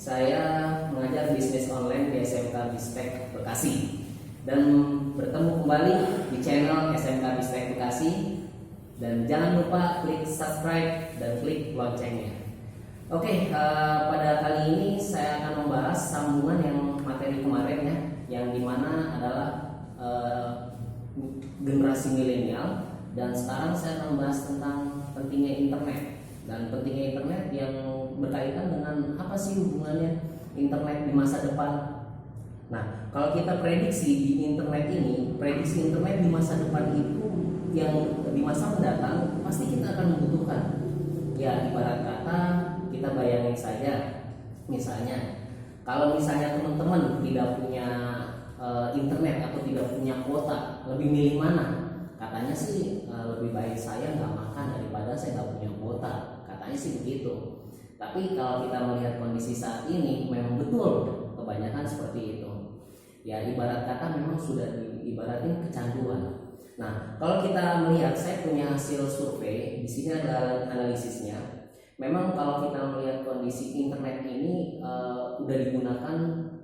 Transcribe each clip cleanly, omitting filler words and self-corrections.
Saya mengajar bisnis online di SMK Bistek Bekasi dan bertemu kembali di channel SMK Bistek Bekasi. Dan jangan lupa klik subscribe dan klik loncengnya. Oke, pada kali ini saya akan membahas sambungan yang materi kemarin ya, yang dimana adalah generasi milenial, dan sekarang saya akan membahas tentang pentingnya internet. Dan pentingnya internet yang berkaitan dengan apa sih hubungannya internet di masa depan. Nah, kalau kita prediksi di internet ini, prediksi internet di masa depan itu yang di masa mendatang pasti kita akan membutuhkan. Ya, ibarat kata kita bayangin saja, misalnya kalau misalnya teman-teman tidak punya internet atau tidak punya kuota, lebih milih mana? Katanya sih lebih baik saya nggak makan daripada saya nggak punya kuota. Katanya sih begitu. Tapi kalau kita melihat kondisi saat ini, memang betul kebanyakan seperti itu. Ya, ibarat kata memang sudah diibaratin kecanduan. Nah, kalau kita melihat, saya punya hasil survei, di sini ada analisisnya. Memang kalau kita melihat kondisi internet ini udah digunakan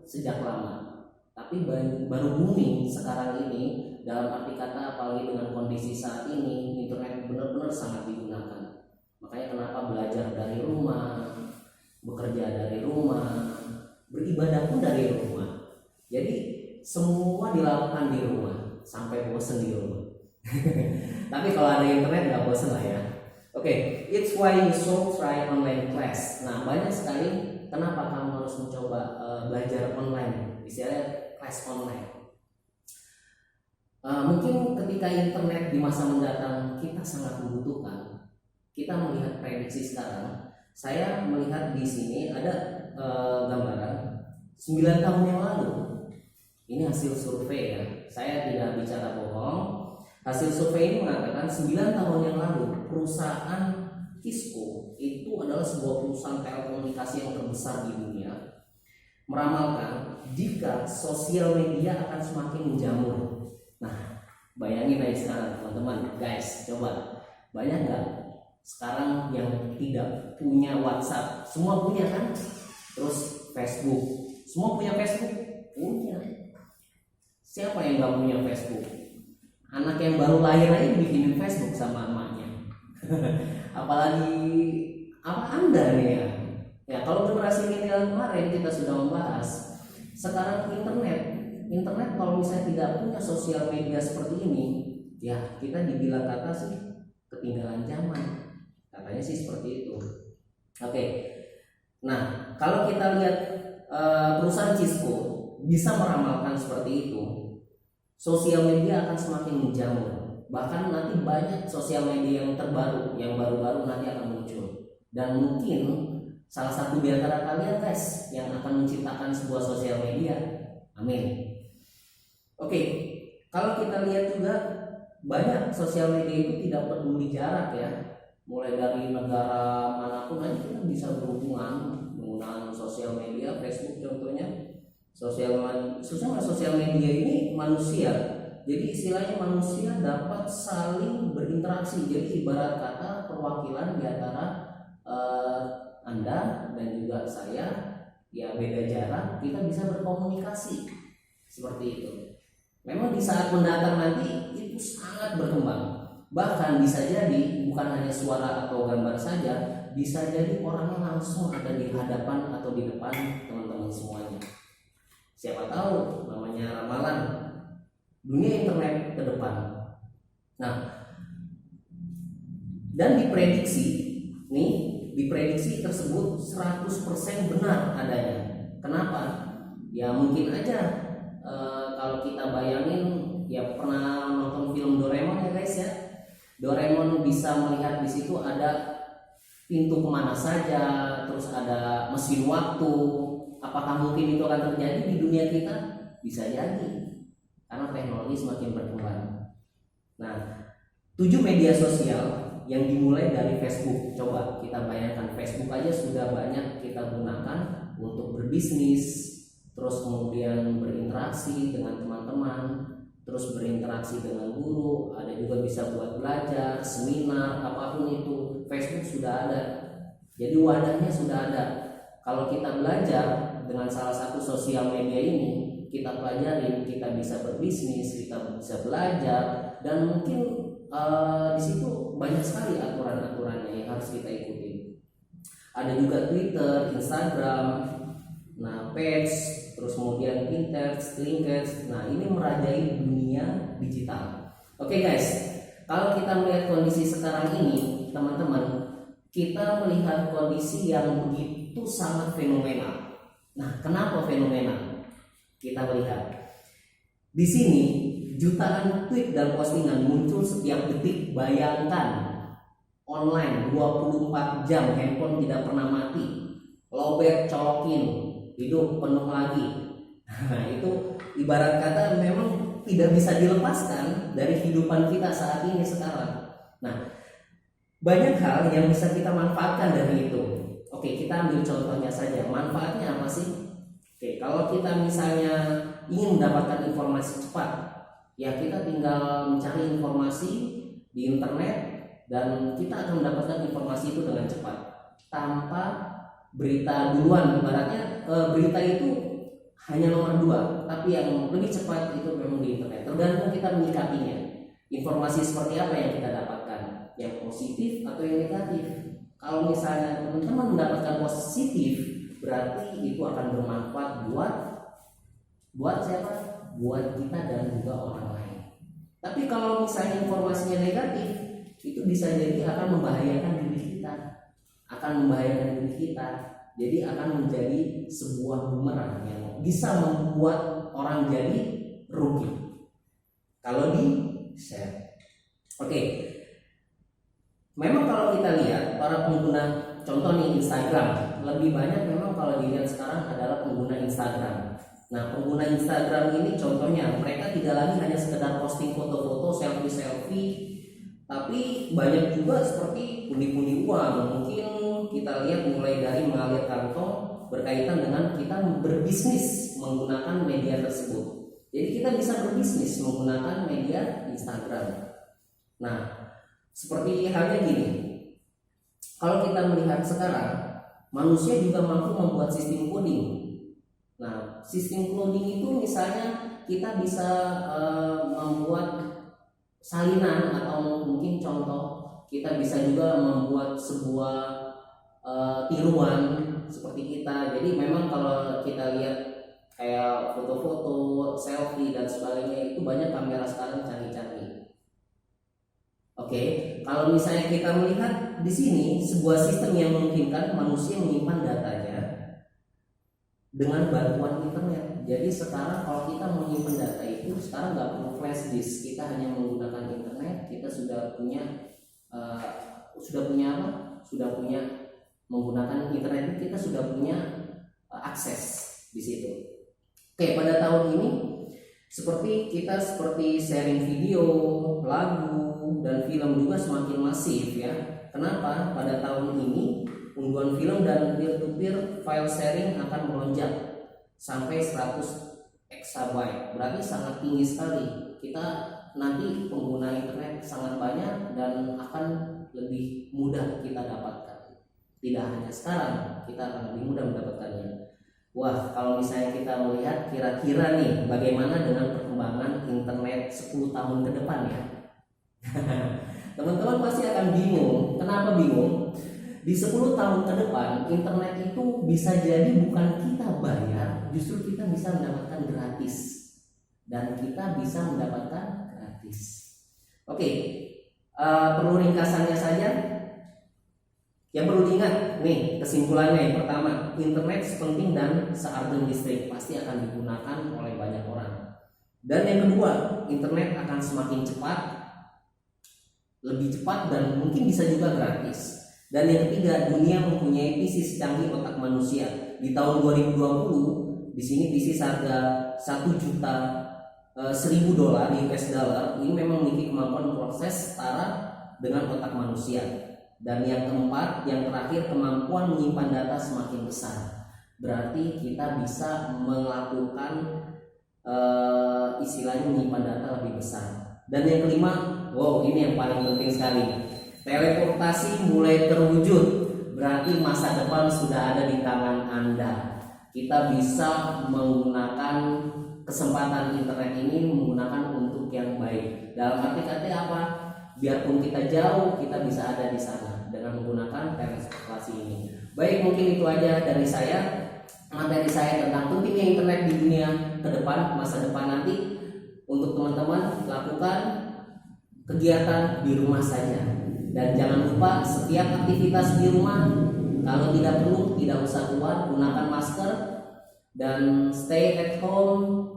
sejak lama, tapi baru booming sekarang ini. Dalam arti kata, apalagi dengan kondisi saat ini, internet benar-benar sangat digunakan. Makanya kenapa belajar dari rumah, bekerja dari rumah, beribadah pun dari rumah. Jadi semua dilakukan di rumah sampai bosan di rumah. Tapi kalau ada internet nggak bosan lah ya. Oke, it's why you should try online class. Nah, banyak sekali kenapa kamu harus mencoba belajar online, istilahnya kelas online. Mungkin ketika internet di masa mendatang kita sangat membutuhkan. Kita melihat prediksi sekarang. Saya melihat di sini ada gambaran 9 tahun yang lalu. Ini hasil survei ya. Saya tidak bicara bohong. Hasil survei ini mengatakan 9 tahun yang lalu perusahaan Cisco itu adalah sebuah perusahaan telekomunikasi yang terbesar di dunia, meramalkan jika sosial media akan semakin menjamur. Nah, bayangin aja sekarang teman-teman, guys, coba banyak nggak sekarang yang tidak punya WhatsApp? Semua punya kan? Terus Facebook, semua punya Facebook? Punya. Siapa yang nggak punya Facebook? Anak yang baru lahir aja dibikinin Facebook sama emaknya. Apalagi apa Anda nih ya? Ya, kalau generasi milenial kemarin kita sudah membahas. Sekarang internet kalau misalnya tidak punya sosial media seperti ini, ya kita dibilang kata sih ketinggalan zaman. Katanya sih seperti itu. Oke. Nah, kalau kita lihat perusahaan Cisco bisa meramalkan seperti itu, sosial media akan semakin menjamur. Bahkan nanti banyak sosial media yang terbaru, yang baru-baru nanti akan muncul. Dan mungkin salah satu di antara kalian guys yang akan menciptakan sebuah sosial media. Amin. Oke, kalau kita lihat juga banyak sosial media itu tidak peduli jarak ya. Mulai dari negara manapun aja kita bisa berhubungan menggunakan sosial media. Facebook contohnya. Sosial media ini manusia. Jadi istilahnya manusia dapat saling berinteraksi. Jadi ibarat kata perwakilan di antara Anda dan juga saya, ya beda jarak, kita bisa berkomunikasi seperti itu. Memang di saat mendatang nanti itu sangat berkembang. Bahkan bisa jadi bukan hanya suara atau gambar saja, bisa jadi orangnya langsung ada di hadapan atau di depan teman-teman semuanya. Siapa tahu, namanya ramalan dunia internet ke depan. Nah, dan diprediksi tersebut 100% benar adanya. Kenapa? Ya mungkin aja kalau kita bayangin, ya pernah nonton film Doraemon ya guys ya. Doraemon bisa melihat di situ ada pintu kemana saja, terus ada mesin waktu. Apakah mungkin itu akan terjadi di dunia kita? Bisa jadi, karena teknologi semakin berkembang. Nah, 7 media sosial yang dimulai dari Facebook. Coba kita bayangkan, Facebook aja sudah banyak kita gunakan untuk berbisnis, terus kemudian berinteraksi dengan teman-teman, terus berinteraksi dengan guru, ada juga bisa buat belajar, seminar, apapun itu, Facebook sudah ada. Jadi wadahnya sudah ada. kalau kita belajar dengan salah satu sosial media ini, kita pelajarin, kita bisa berbisnis, kita bisa belajar, dan mungkin di situ banyak sekali aturan-aturannya yang harus kita ikuti. Ada juga Twitter, Instagram, nah Page, terus kemudian Pinterest, Linked. Nah ini merajai dunia digital. Oke guys, kalau kita melihat kondisi sekarang ini, teman-teman, kita melihat kondisi yang begitu sangat fenomenal. Nah, kenapa fenomenal? Kita melihat di sini jutaan tweet dan postingan muncul setiap detik. Bayangkan, online 24 jam, handphone tidak pernah mati. Lowbat colokin, hidup penuh lagi. Nah, itu ibarat kata memang tidak bisa dilepaskan dari kehidupan kita saat ini sekarang. Nah, banyak hal yang bisa kita manfaatkan dari itu. Oke, kita ambil contohnya saja. Manfaatnya apa sih? Oke, kalau kita misalnya ingin mendapatkan informasi cepat, ya kita tinggal mencari informasi di internet dan kita akan mendapatkan informasi itu dengan cepat tanpa berita duluan. Ibaratnya berita itu hanya nomor 2, tapi yang lebih cepat itu memang di internet. Tergantung kita menyikapinya. Informasi seperti apa yang kita dapatkan, yang positif atau yang negatif. Kalau misalnya teman-teman mendapatkan positif, berarti itu akan bermanfaat buat siapa? Buat kita dan juga orang lain. Tapi kalau misalnya informasinya negatif, itu bisa jadi akan membahayakan diri kita. Jadi akan menjadi sebuah bumerang yang bisa membuat orang jadi rugi kalau di share. Oke. Memang kalau kita lihat para pengguna, contoh nih Instagram, lebih banyak memang kalau dilihat sekarang adalah pengguna Instagram. Nah, pengguna Instagram ini contohnya mereka tidak lagi hanya sekedar posting foto-foto, selfie, tapi banyak juga seperti pundi-pundi uang. Mungkin kita lihat mulai dari mengalir kantong berkaitan dengan kita berbisnis menggunakan media tersebut. Jadi kita bisa berbisnis menggunakan media Instagram. Nah, seperti halnya gini, kalau kita melihat sekarang, manusia juga mampu membuat sistem coding. Nah, sistem coding itu misalnya kita bisa membuat salinan, atau mungkin contoh kita bisa juga membuat sebuah tiruan seperti kita. Jadi memang kalau kita lihat kayak foto-foto, selfie dan sebagainya, itu banyak kamera sekarang canggih-canggih. Oke, kalau misalnya kita melihat di sini sebuah sistem yang memungkinkan manusia menyimpan datanya dengan bantuan internet. Jadi sekarang kalau kita mau menyimpan data itu sekarang nggak perlu flash disk, kita hanya menggunakan internet. Kita sudah punya menggunakan internet, kita sudah punya akses di situ. Oke, pada tahun ini seperti sharing video, lagu, dan film juga semakin masif ya. Kenapa? Pada tahun ini unduhan film dan peer-to-peer file sharing akan melonjak sampai 100 exabyte. Berarti sangat tinggi sekali. Kita nanti pengguna internet sangat banyak dan akan lebih mudah kita dapatkan. Tidak hanya sekarang, kita akan lebih mudah mendapatkannya. Wah, kalau misalnya kita melihat kira-kira nih bagaimana dengan perkembangan internet 10 tahun ke depan ya. Teman-teman pasti akan bingung. Kenapa bingung? Di 10 tahun ke depan internet itu bisa jadi bukan kita bayar, justru kita bisa mendapatkan gratis. Dan kita bisa mendapatkan gratis. Oke, perlu ringkasannya saja. Yang perlu diingat nih kesimpulannya, yang pertama, internet sepenting dan seargen listrik, pasti akan digunakan oleh banyak orang. Dan yang kedua, internet akan semakin cepat, lebih cepat, dan mungkin bisa juga gratis. Dan yang ketiga, dunia mempunyai PC secanggih otak manusia. Di tahun 2020, di sini PC harga $1.100.000 US dollar ini memang memiliki kemampuan proses setara dengan otak manusia. Dan yang keempat, yang terakhir, kemampuan menyimpan data semakin besar. Berarti kita bisa melakukan istilahnya menyimpan data lebih besar. Dan yang kelima, wow, ini yang paling penting sekali. Teleportasi mulai terwujud. berarti masa depan sudah ada di tangan Anda. Kita bisa menggunakan kesempatan internet ini menggunakan untuk yang baik. Dalam arti kata apa? Biarpun kita jauh, kita bisa ada di sana dengan menggunakan transportasi ini. Baik, mungkin itu aja dari saya, materi saya tentang pentingnya internet di dunia ke depan, masa depan nanti. Untuk teman-teman, lakukan kegiatan di rumah saja. Dan jangan lupa setiap aktivitas di rumah, kalau tidak perlu, tidak usah keluar, gunakan masker dan stay at home.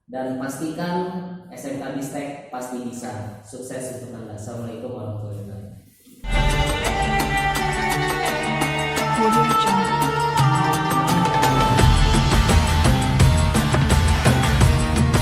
Dan pastikan SMK Bistek pasti bisa. Sukses untuk Anda. Assalamualaikum warahmatullahi wabarakatuh.